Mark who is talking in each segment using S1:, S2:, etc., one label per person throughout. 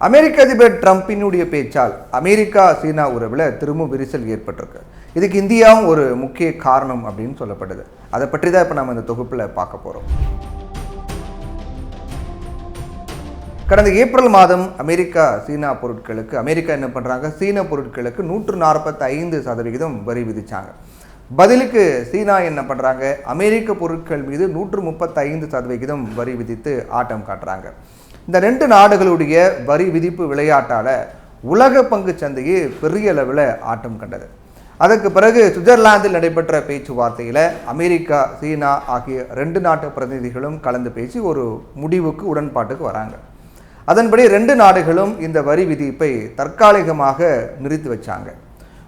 S1: அமெரிக்க அதிபர் ட்ரம்பினுடைய பேச்சால் அமெரிக்கா சீனா உறவில் திரும்ப விரிசல் ஏற்பட்டிருக்கு. இதுக்கு இந்தியாவும் ஒரு முக்கிய காரணம் அப்படின்னு சொல்லப்படுது. அதை பற்றி தான் இப்போ நம்ம இந்த தொகுப்பில் பார்க்க போகிறோம். கடந்த ஏப்ரல் மாதம் அமெரிக்கா என்ன பண்ணுறாங்க, சீன பொருட்களுக்கு 145% வரி விதிச்சாங்க. பதிலுக்கு சீனா என்ன பண்ணுறாங்க, அமெரிக்க பொருட்கள் மீது 135% வரி விதித்து ஆட்டம் காட்டுறாங்க. இந்த ரெண்டு நாடுகளுடைய வரி விதிப்பு விளையாட்டால் உலக பங்கு சந்தையே பெரிய அளவில் ஆட்டம் கண்டது. அதற்கு பிறகு சுவிட்சர்லாந்தில் நடைபெற்ற பேச்சுவார்த்தையில் அமெரிக்கா, சீனா ஆகிய ரெண்டு நாட்டு பிரதிநிதிகளும் கலந்து பேசி ஒரு முடிவுக்கு, உடன்பாட்டுக்கு வராங்க. அதன்படி ரெண்டு நாடுகளும் இந்த வரி விதிப்பை தற்காலிகமாக நிறுத்தி வச்சாங்க.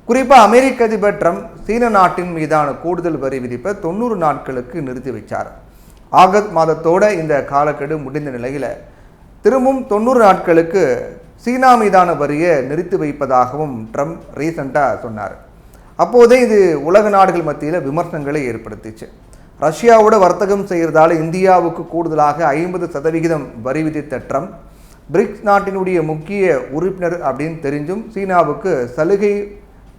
S1: குறிப்பாக அமெரிக்க அதிபர் ட்ரம்ப் சீன நாட்டின் மீதான கூடுதல் வரி விதிப்பை 90 நாட்களுக்கு நிறுத்தி வச்சார். ஆகஸ்ட் மாதத்தோட இந்த காலக்கெடு முடிந்த நிலையில் திரும்பவும் 90 நாட்களுக்கு சீனா மீதான வரியை நிறுத்தி வைப்பதாகவும் ட்ரம்ப் ரீசண்டாக சொன்னார். அப்போதே இது உலக நாடுகள் மத்தியில் விமர்சனங்களை ஏற்படுத்திச்சு. ரஷ்யாவோட வர்த்தகம் செய்கிறதால இந்தியாவுக்கு கூடுதலாக 50% வரி விதித்த ட்ரம்ப் பிரிக்ஸ் நாட்டினுடைய முக்கிய உறுப்பினர் அப்படின்னு தெரிஞ்சும் சீனாவுக்கு சலுகை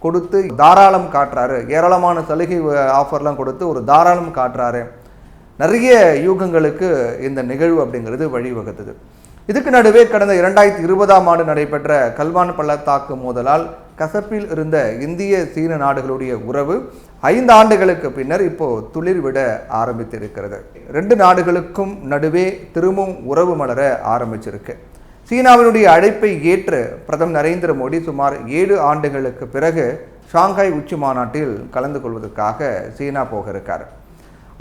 S1: கொடுத்து தாராளம் காட்டுறாரு. ஏராளமான சலுகை ஆஃபர்லாம் கொடுத்து ஒரு தாராளம் காட்டுறாரு. நிறைய யூகங்களுக்கு இந்த நிகழ்வு அப்படிங்கிறது வழிவகுத்தது. இதுக்கு நடுவே கடந்த 2020ஆம் ஆண்டு நடைபெற்ற கல்வான் பள்ளத்தாக்கு மோதலால் கசப்பில் இருந்த இந்திய சீன நாடுகளுடைய உறவு 5 ஆண்டுகளுக்கு பின்னர் இப்போ துளிர் விட ஆரம்பித்திருக்கிறது. ரெண்டு நாடுகளுக்கும் நடுவே திரும்பவும் உறவு மலர ஆரம்பிச்சிருக்கு. சீனாவினுடைய அழைப்பை ஏற்று பிரதமர் நரேந்திர மோடி சுமார் 7 ஆண்டுகளுக்கு பிறகு ஷாங்காய் உச்சி மாநாட்டில் கலந்து கொள்வதற்காக சீனா போக இருக்கார்.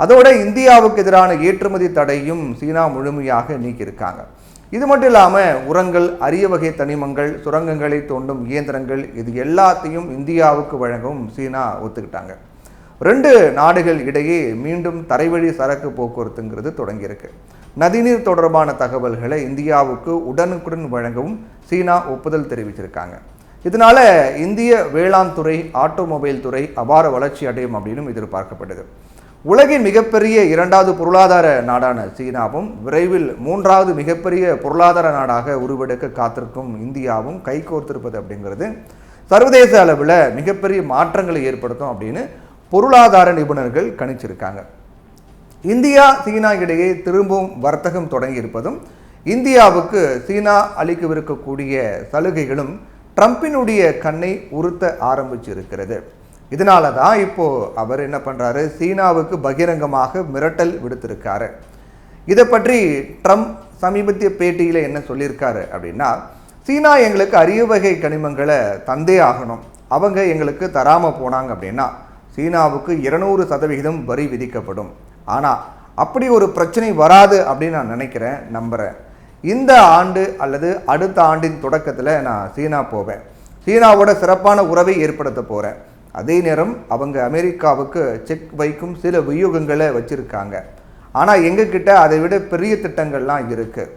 S1: அதோட இந்தியாவுக்கு எதிரான ஏற்றுமதி தடையும் சீனா முழுமையாக நீக்கியிருக்காங்க. இது மட்டும் இல்லாமல் உரங்கள், அரிய வகை தனிமங்கள், சுரங்கங்களை தோண்டும் இயந்திரங்கள், இது எல்லாத்தையும் இந்தியாவுக்கு வழங்கவும் சீனா ஒத்துக்கிட்டாங்க. ரெண்டு நாடுகள் இடையே மீண்டும் தரைவழி சரக்கு போக்குவரத்துங்கிறது தொடங்கியிருக்கு. நதிநீர் தொடர்பான தகவல்களை இந்தியாவுக்கு உடனுக்குடன் வழங்கவும் சீனா ஒப்புதல் தெரிவிச்சிருக்காங்க. இதனால இந்திய வேளாண் துறை, ஆட்டோமொபைல் துறை அபார வளர்ச்சி அடையும் அப்படின்னு எதிர்பார்க்கப்பட்டது. உலகின் மிகப்பெரிய 2வது பொருளாதார நாடான சீனாவும் விரைவில் 3வது மிகப்பெரிய பொருளாதார நாடாக உருவெடுக்க காத்திருக்கும் இந்தியாவும் கைகோர்த்திருப்பது அப்படிங்கிறது சர்வதேச அளவில் மிகப்பெரிய மாற்றங்களை ஏற்படுத்தும் அப்படின்னு பொருளாதார நிபுணர்கள் கணிச்சிருக்காங்க. இந்தியா, சீனா இடையே திரும்பவும் வர்த்தகம் தொடங்கியிருப்பதும் இந்தியாவுக்கு சீனா அளிக்கவிருக்கக்கூடிய சலுகைகளும் ட்ரம்பினுடைய கண்ணை உறுத்த ஆரம்பிச்சிருக்கிறது. இதனால தான் இப்போ அவர் என்ன பண்ணுறாரு, சீனாவுக்கு பகிரங்கமாக மிரட்டல் விடுத்திருக்காரு. இதை பற்றி ட்ரம்ப் சமீபத்திய பேட்டியில் என்ன சொல்லியிருக்காரு அப்படின்னா, சீனா எங்களுக்கு அரிய வகை கனிமங்களை தந்தே ஆகணும், அவங்க எங்களுக்கு தராமல் போனாங்க அப்படின்னா சீனாவுக்கு 200% வரி விதிக்கப்படும். ஆனால் அப்படி ஒரு பிரச்சனை வராது அப்படின்னு நான் நினைக்கிறேன், நம்புகிறேன். இந்த ஆண்டு அல்லது அடுத்த ஆண்டின் தொடக்கத்தில் நான் சீனா போவேன். சீனாவோட சிறப்பான உறவை ஏற்படுத்த போகிறேன். அதே நேரம் அவங்க அமெரிக்காவுக்கு செக் வைக்கும் சில வியூகங்களை வச்சுருக்காங்க. ஆனால் எங்ககிட்ட அதை விட பெரிய திட்டங்கள்லாம் இருக்குது.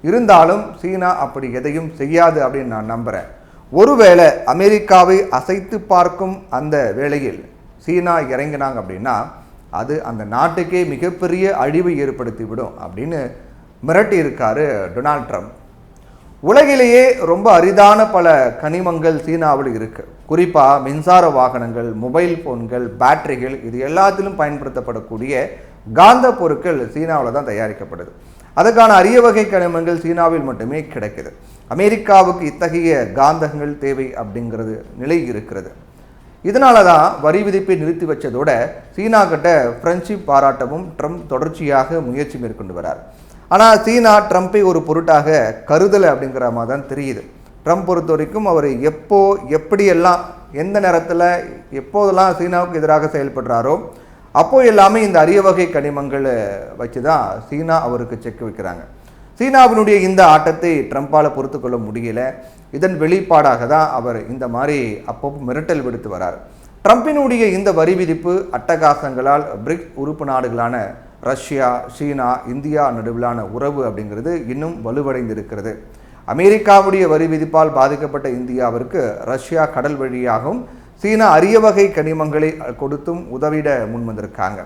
S1: இருந்தாலும் சீனா அப்படி எதையும் செய்யாது அப்படின்னு நான் நம்புகிறேன். ஒருவேளை அமெரிக்காவை அசைத்து பார்க்கும் அந்த வேளையில் சீனா இறங்கினாங்க அப்படின்னா அது அந்த நாட்டுக்கே மிகப்பெரிய அழிவை ஏற்படுத்திவிடும் அப்படின்னு மிரட்டி இருக்காரு டொனால்ட் ட்ரம்ப். உலகிலேயே ரொம்ப அரிதான பல கனிமங்கள் சீனாவில் இருக்குது. குறிப்பாக மின்சார வாகனங்கள், மொபைல் ஃபோன்கள், பேட்டரிகள், இது எல்லாத்திலும் பயன்படுத்தப்படக்கூடிய காந்த பொருட்கள் சீனாவில் தான் தயாரிக்கப்படுது. அதுக்கான அரிய வகை கனிமங்கள் சீனாவில் மட்டுமே கிடைக்குது. அமெரிக்காவுக்கு இத்தகைய காந்தங்கள் தேவை அப்படிங்கிறது நிலை இருக்கிறது. இதனால தான் வரி விதிப்பை நிறுத்தி வச்சதோட சீனா கிட்ட ஃப்ரெண்ட்ஷிப் பாராட்டவும் ட்ரம்ப் தொடர்ச்சியாக முயற்சி மேற்கொண்டு வரார். ஆனால் சீனா ட்ரம்ப்பை ஒரு பொருட்டாக கருதலை அப்படிங்கிற மாதிரி தான் தெரியுது. ட்ரம்ப் பொறுத்த வரைக்கும் அவர் எப்படியெல்லாம் எந்த நேரத்தில் எப்போதெல்லாம் சீனாவுக்கு எதிராக செயல்படுறாரோ அப்போ எல்லாமே இந்த அரிய வகை கனிமங்களை வச்சு தான் சீனா அவருக்கு செக் வைக்கிறாங்க. சீனாவினுடைய இந்த ஆட்டத்தை ட்ரம்ப்பால் பொறுத்து கொள்ள முடியல. இதன் வெளிப்பாடாக தான் அவர் இந்த மாதிரி அப்பப்போ மிரட்டல் விடுத்து வரார். ட்ரம்பினுடைய இந்த வரி விதிப்பு அட்டகாசங்களால் பிரிக்ஸ் உறுப்பு நாடுகளான ரஷ்யா, சீனா, இந்தியா நடுவிலான உறவு அப்படிங்கிறது இன்னும் வலுவடைந்திருக்கிறது. அமெரிக்காவுடைய வரி விதிப்பால் பாதிக்கப்பட்ட இந்தியாவிற்கு ரஷ்யா கடல் வழியாகவும் சீனா அரிய வகை கனிமங்களை கொடுத்தும் உதவிட முன்வந்திருக்காங்க.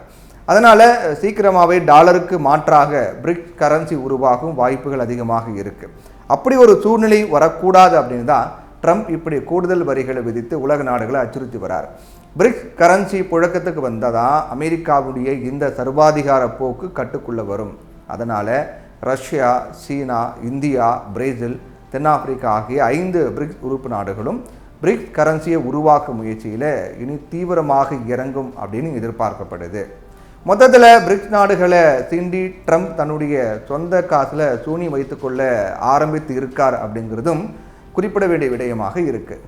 S1: அதனால் சீக்கிரமாகவே டாலருக்கு மாற்றாக பிரிக்ஸ் கரன்சி உருவாகும் வாய்ப்புகள் அதிகமாக இருக்குது. அப்படி ஒரு சூழ்நிலை வரக்கூடாது அப்படின்னு தான் ட்ரம்ப் இப்படி கூடுதல் வரிகளை விதித்து உலக நாடுகளை அச்சுறுத்தி வரார். பிரிக்ஸ் கரன்சி புழக்கத்துக்கு வந்ததான் அமெரிக்காவுடைய இந்த சர்வாதிகார போக்கு கட்டுக்குள்ளே வரும். அதனால் ரஷ்யா, சீனா, இந்தியா, பிரேசில், தென்னாப்பிரிக்கா ஆகிய 5 பிரிக்ஸ் உறுப்பு நாடுகளும் பிரிக்ஸ் கரன்சியை உருவாக்கும் முயற்சியில் இனி தீவிரமாக இறங்கும் அப்படின்னு எதிர்பார்க்கப்படுது. மொத்தத்தில் பிரிக்ஸ் நாடுகளை சீண்டி ட்ரம்ப் தன்னுடைய சொந்த காசில் சூனி வைத்துக்கொள்ள ஆரம்பித்து இருக்கார் அப்படிங்கிறதும் குறிப்பிட வேண்டிய விடயமாக இருக்குது.